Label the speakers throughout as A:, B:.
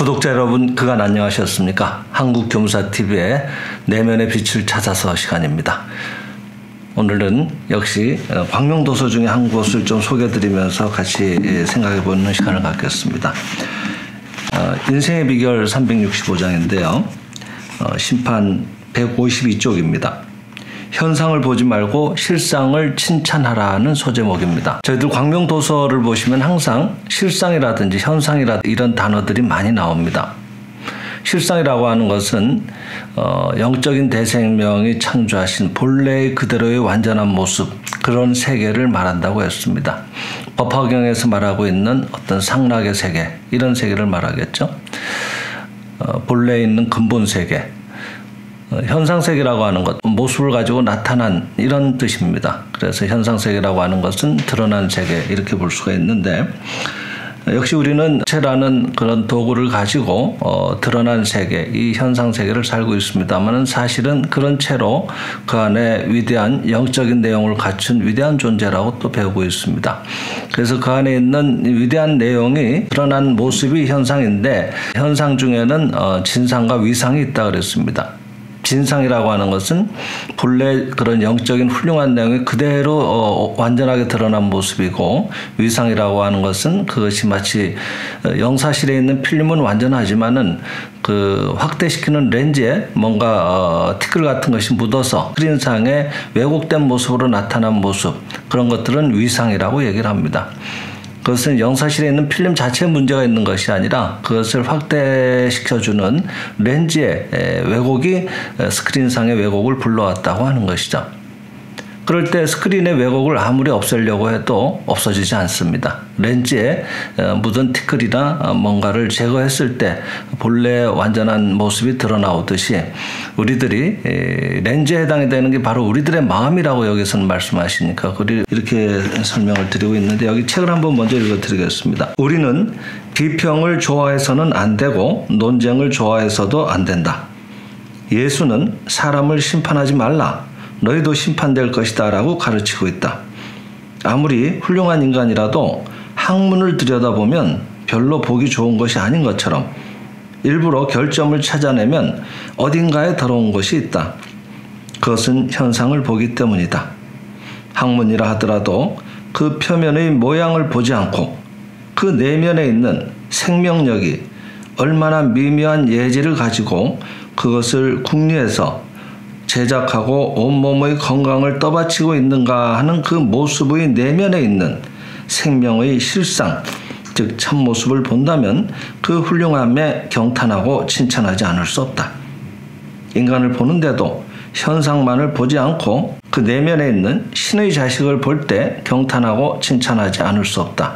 A: 구독자 여러분, 그간 안녕하셨습니까? 한국교무사TV의 내면의 빛을 찾아서 시간입니다. 오늘은 역시 광명도서 중에 한 곳을 좀 소개해드리면서 같이 생각해보는 시간을 갖겠습니다. 인생의 비결 365장인데요. 심판 152쪽입니다. 현상을 보지 말고 실상을 칭찬하라는 소제목입니다. 저희들 광명도서를 보시면 항상 실상이라든지 현상이라든지 이런 단어들이 많이 나옵니다. 실상이라고 하는 것은 영적인 대생명이 창조하신 본래의 그대로의 완전한 모습, 그런 세계를 말한다고 했습니다. 법화경에서 말하고 있는 어떤 상락의 세계, 이런 세계를 말하겠죠. 본래에 있는 근본 세계, 현상세계라고 하는 것, 모습을 가지고 나타난 이런 뜻입니다. 그래서 현상세계라고 하는 것은 드러난 세계, 이렇게 볼 수가 있는데, 역시 우리는 체라는 그런 도구를 가지고 드러난 세계, 이 현상세계를 살고 있습니다만 사실은 그런 채로 그 안에 위대한 영적인 내용을 갖춘 위대한 존재라고 또 배우고 있습니다. 그래서 그 안에 있는 위대한 내용이 드러난 모습이 현상인데, 현상 중에는 진상과 위상이 있다 그랬습니다. 진상이라고 하는 것은 본래 그런 영적인 훌륭한 내용이 그대로 완전하게 드러난 모습이고, 위상이라고 하는 것은 그것이 마치 영사실에 있는 필름은 완전하지만은 그 확대시키는 렌즈에 뭔가 티끌 같은 것이 묻어서 스크린상에 왜곡된 모습으로 나타난 모습, 그런 것들은 위상이라고 얘기를 합니다. 그것은 영사실에 있는 필름 자체에 문제가 있는 것이 아니라 그것을 확대시켜주는 렌즈의 왜곡이 스크린상의 왜곡을 불러왔다고 하는 것이죠. 그럴 때 스크린의 왜곡을 아무리 없애려고 해도 없어지지 않습니다. 렌즈에 묻은 티끌이나 뭔가를 제거했을 때 본래 완전한 모습이 드러나오듯이 우리들이 렌즈에 해당이 되는 게 바로 우리들의 마음이라고 여기서는 말씀하시니까 이렇게 설명을 드리고 있는데, 여기 책을 한번 먼저 읽어드리겠습니다. 우리는 비평을 좋아해서는 안 되고 논쟁을 좋아해서도 안 된다. 예수는 사람을 심판하지 말라, 너희도 심판될 것이다 라고 가르치고 있다. 아무리 훌륭한 인간이라도 학문을 들여다보면 별로 보기 좋은 것이 아닌 것처럼 일부러 결점을 찾아내면 어딘가에 더러운 것이 있다. 그것은 현상을 보기 때문이다. 학문이라 하더라도 그 표면의 모양을 보지 않고 그 내면에 있는 생명력이 얼마나 미묘한 예지를 가지고 그것을 궁리해서 제작하고 온몸의 건강을 떠받치고 있는가 하는 그 모습의 내면에 있는 생명의 실상, 즉 참모습을 본다면 그 훌륭함에 경탄하고 칭찬하지 않을 수 없다. 인간을 보는데도 현상만을 보지 않고 그 내면에 있는 신의 자식을 볼 때 경탄하고 칭찬하지 않을 수 없다.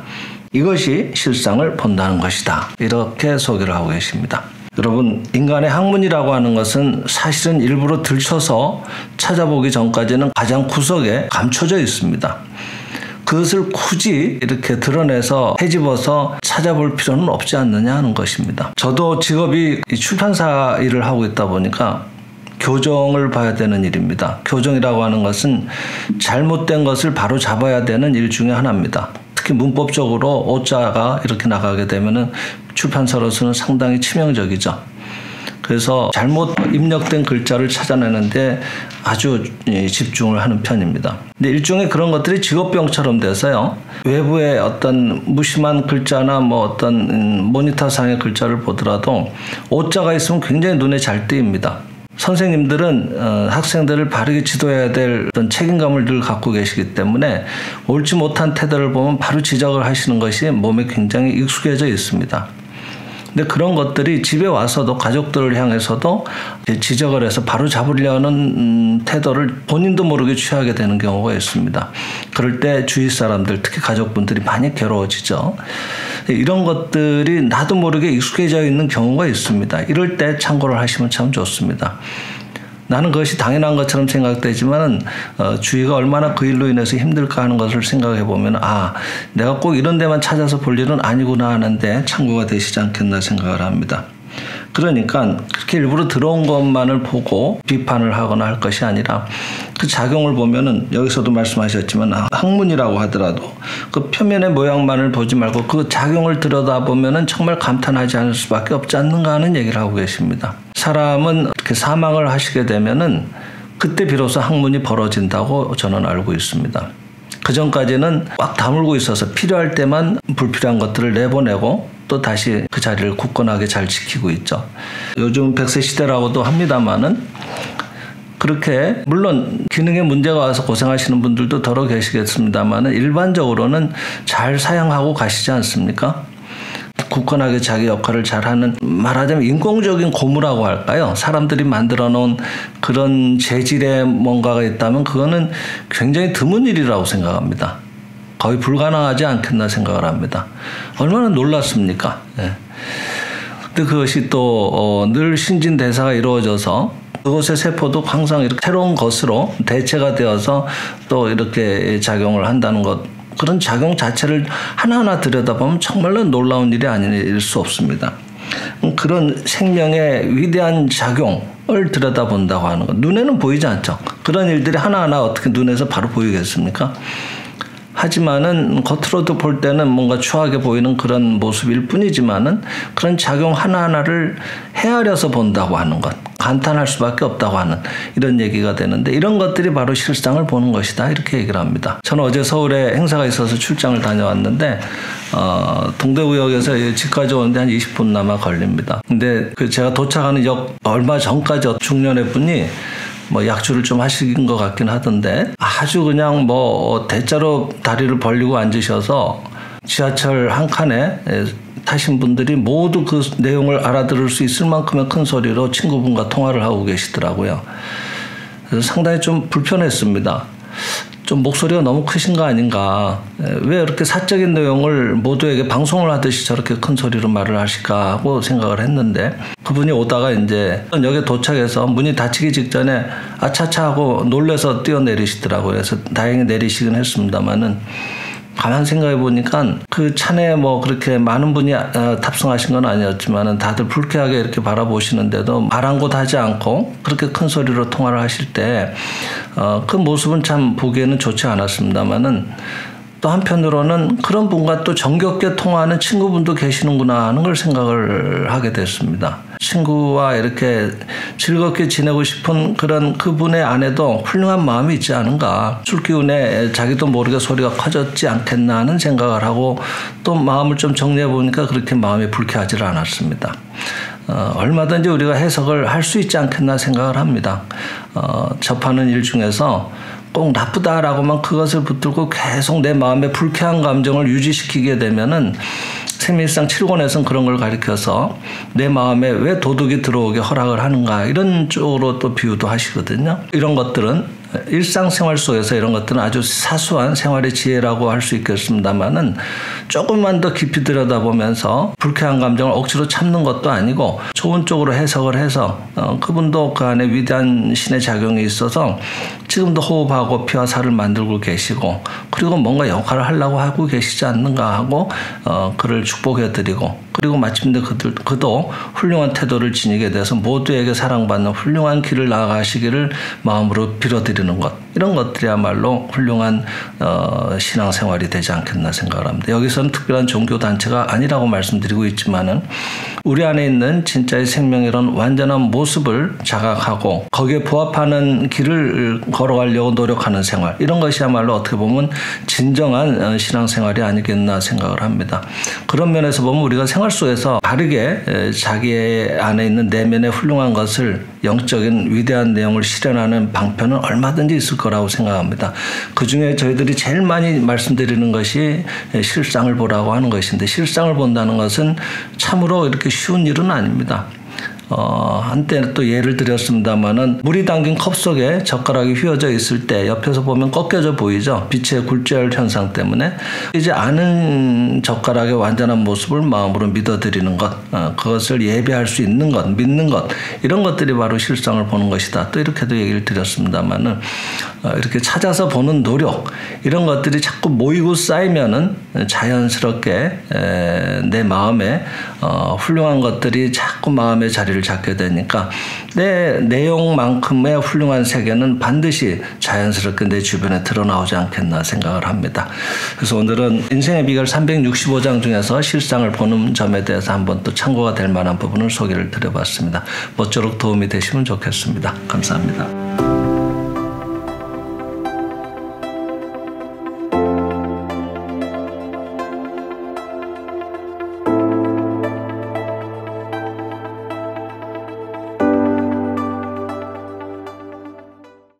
A: 이것이 실상을 본다는 것이다. 이렇게 소개를 하고 계십니다. 여러분, 인간의 학문이라고 하는 것은 사실은 일부러 들춰서 찾아보기 전까지는 가장 구석에 감춰져 있습니다. 그것을 굳이 이렇게 드러내서 헤집어서 찾아볼 필요는 없지 않느냐 하는 것입니다. 저도 직업이 출판사 일을 하고 있다 보니까 교정을 봐야 되는 일입니다. 교정이라고 하는 것은 잘못된 것을 바로 잡아야 되는 일 중에 하나입니다. 특히 문법적으로 오자가 이렇게 나가게 되면은 출판사로서는 상당히 치명적이죠. 그래서 잘못 입력된 글자를 찾아내는데 아주 집중을 하는 편입니다. 근데 일종의 그런 것들이 직업병처럼 돼서요, 외부의 어떤 무심한 글자나 뭐 어떤 모니터상의 글자를 보더라도 오자가 있으면 굉장히 눈에 잘 띄입니다. 선생님들은 학생들을 바르게 지도해야 될 어떤 책임감을 늘 갖고 계시기 때문에 옳지 못한 태도를 보면 바로 지적을 하시는 것이 몸에 굉장히 익숙해져 있습니다. 근데 그런 것들이 집에 와서도 가족들을 향해서도 지적을 해서 바로 잡으려는 태도를 본인도 모르게 취하게 되는 경우가 있습니다. 그럴 때 주위 사람들, 특히 가족분들이 많이 괴로워지죠. 이런 것들이 나도 모르게 익숙해져 있는 경우가 있습니다. 이럴 때 참고를 하시면 참 좋습니다. 나는 그것이 당연한 것처럼 생각되지만 주위가 얼마나 그 일로 인해서 힘들까 하는 것을 생각해 보면, 아, 내가 꼭 이런 데만 찾아서 볼 일은 아니구나 하는데 참고가 되시지 않겠나 생각을 합니다. 그러니까 그렇게 일부러 들어온 것만을 보고 비판을 하거나 할 것이 아니라 그 작용을 보면은 여기서도 말씀하셨지만 학문이라고 하더라도 그 표면의 모양만을 보지 말고 그 작용을 들여다보면은 정말 감탄하지 않을 수밖에 없지 않는가 하는 얘기를 하고 계십니다. 사람은 이렇게 사망을 하시게 되면은 그때 비로소 학문이 벌어진다고 저는 알고 있습니다. 그 전까지는 꽉 다물고 있어서 필요할 때만 불필요한 것들을 내보내고 또 다시 그 자리를 굳건하게 잘 지키고 있죠. 요즘 100세 시대라고도 합니다만은 그렇게 물론 기능에 문제가 와서 고생하시는 분들도 더러 계시겠습니다만은 일반적으로는 잘 사용하고 가시지 않습니까? 굳건하게 자기 역할을 잘하는, 말하자면 인공적인 고무라고 할까요? 사람들이 만들어 놓은 그런 재질의 뭔가가 있다면 그거는 굉장히 드문 일이라고 생각합니다. 거의 불가능하지 않겠나 생각을 합니다. 얼마나 놀랐습니까? 예. 근데 그것이 또 늘 신진대사가 이루어져서 그것의 세포도 항상 이렇게 새로운 것으로 대체가 되어서 또 이렇게 작용을 한다는 것, 그런 작용 자체를 하나하나 들여다보면 정말로 놀라운 일이 아닐 수 없습니다. 그런 생명의 위대한 작용을 들여다본다고 하는 것, 눈에는 보이지 않죠. 그런 일들이 하나하나 어떻게 눈에서 바로 보이겠습니까? 하지만은 겉으로도 볼 때는 뭔가 추하게 보이는 그런 모습일 뿐이지만은 그런 작용 하나하나를 헤아려서 본다고 하는 것, 감탄할 수밖에 없다고 하는 이런 얘기가 되는데, 이런 것들이 바로 실상을 보는 것이다, 이렇게 얘기를 합니다. 저는 어제 서울에 행사가 있어서 출장을 다녀왔는데 동대구역에서 집까지 오는데 한 20분 남아 걸립니다. 근데 제가 도착하는 역 얼마 전까지 중년의 분이 약주를 좀 하신 것 같긴 하던데 아주 그냥 대자로 다리를 벌리고 앉으셔서 지하철 한 칸에 타신 분들이 모두 그 내용을 알아들을 수 있을 만큼의 큰 소리로 친구분과 통화를 하고 계시더라고요. 그래서 상당히 좀 불편했습니다. 좀 목소리가 너무 크신 거 아닌가, 왜 이렇게 사적인 내용을 모두에게 방송을 하듯이 저렇게 큰 소리로 말을 하실까 하고 생각을 했는데, 그분이 오다가 이제 역에 도착해서 문이 닫히기 직전에 아차차 하고 놀래서 뛰어내리시더라고요. 그래서 다행히 내리시긴 했습니다만은 가만 생각해 보니까 그 차내에 그렇게 많은 분이 탑승하신 건 아니었지만은 다들 불쾌하게 이렇게 바라보시는데도 아랑곳하지 않고 그렇게 큰 소리로 통화를 하실 때 그 모습은 참 보기에는 좋지 않았습니다만은 또 한편으로는 그런 분과 또 정겹게 통화하는 친구분도 계시는구나 하는 걸 생각을 하게 됐습니다. 친구와 이렇게 즐겁게 지내고 싶은 그런 그분의 안에도 훌륭한 마음이 있지 않은가, 술 기운에 자기도 모르게 소리가 커졌지 않겠나 하는 생각을 하고 또 마음을 좀 정리해 보니까 그렇게 마음이 불쾌하지 않았습니다. 얼마든지 우리가 해석을 할 수 있지 않겠나 생각을 합니다. 접하는 일 중에서 꼭 나쁘다라고만 그것을 붙들고 계속 내 마음에 불쾌한 감정을 유지시키게 되면은 생민상 7권에서는 그런 걸 가리켜서 내 마음에 왜 도둑이 들어오게 허락을 하는가, 이런 쪽으로 또 비유도 하시거든요. 이런 것들은 일상생활 속에서 이런 것들은 아주 사소한 생활의 지혜라고 할 수 있겠습니다만은 조금만 더 깊이 들여다보면서 불쾌한 감정을 억지로 참는 것도 아니고 좋은 쪽으로 해석을 해서 그분도 그 안에 위대한 신의 작용이 있어서 지금도 호흡하고 피와 살을 만들고 계시고 그리고 뭔가 역할을 하려고 하고 계시지 않는가 하고 그를 축복해드리고, 그리고 마침내 그도 훌륭한 태도를 지니게 돼서 모두에게 사랑받는 훌륭한 길을 나아가시기를 마음으로 빌어드리는 것, 이런 것들이야말로 훌륭한 신앙생활이 되지 않겠나 생각을 합니다. 여기서는 특별한 종교단체가 아니라고 말씀드리고 있지만은 우리 안에 있는 진짜의 생명이란 완전한 모습을 자각하고 거기에 부합하는 길을 걸어가려고 노력하는 생활, 이런 것이야말로 어떻게 보면 진정한 신앙생활이 아니겠나 생각을 합니다. 그런 면에서 보면 우리가 생활 속에서 바르게 자기 안에 있는 내면의 훌륭한 것을, 영적인 위대한 내용을 실현하는 방편은 얼마든지 있을 거라고 생각합니다. 그중에 저희들이 제일 많이 말씀드리는 것이 실상을 보라고 하는 것인데, 실상을 본다는 것은 참으로 이렇게 쉬운 일은 아닙니다. 한때 또 예를 드렸습니다마는 물이 담긴 컵 속에 젓가락이 휘어져 있을 때 옆에서 보면 꺾여져 보이죠. 빛의 굴절 현상 때문에 이제 아는 젓가락의 완전한 모습을 마음으로 믿어드리는 것, 그것을 예배할 수 있는 것, 믿는 것, 이런 것들이 바로 실상을 보는 것이다. 또 이렇게도 얘기를 드렸습니다마는 이렇게 찾아서 보는 노력, 이런 것들이 자꾸 모이고 쌓이면은 자연스럽게 내 마음에 훌륭한 것들이 자꾸 마음의 자리를 잡게 되니까 내 내용만큼의 훌륭한 세계는 반드시 자연스럽게 내 주변에 드러나오지 않겠나 생각을 합니다. 그래서 오늘은 인생의 비결 365장 중에서 실상을 보는 점에 대해서 한번 또 참고가 될 만한 부분을 소개를 드려봤습니다. 모쪼록 도움이 되시면 좋겠습니다. 감사합니다.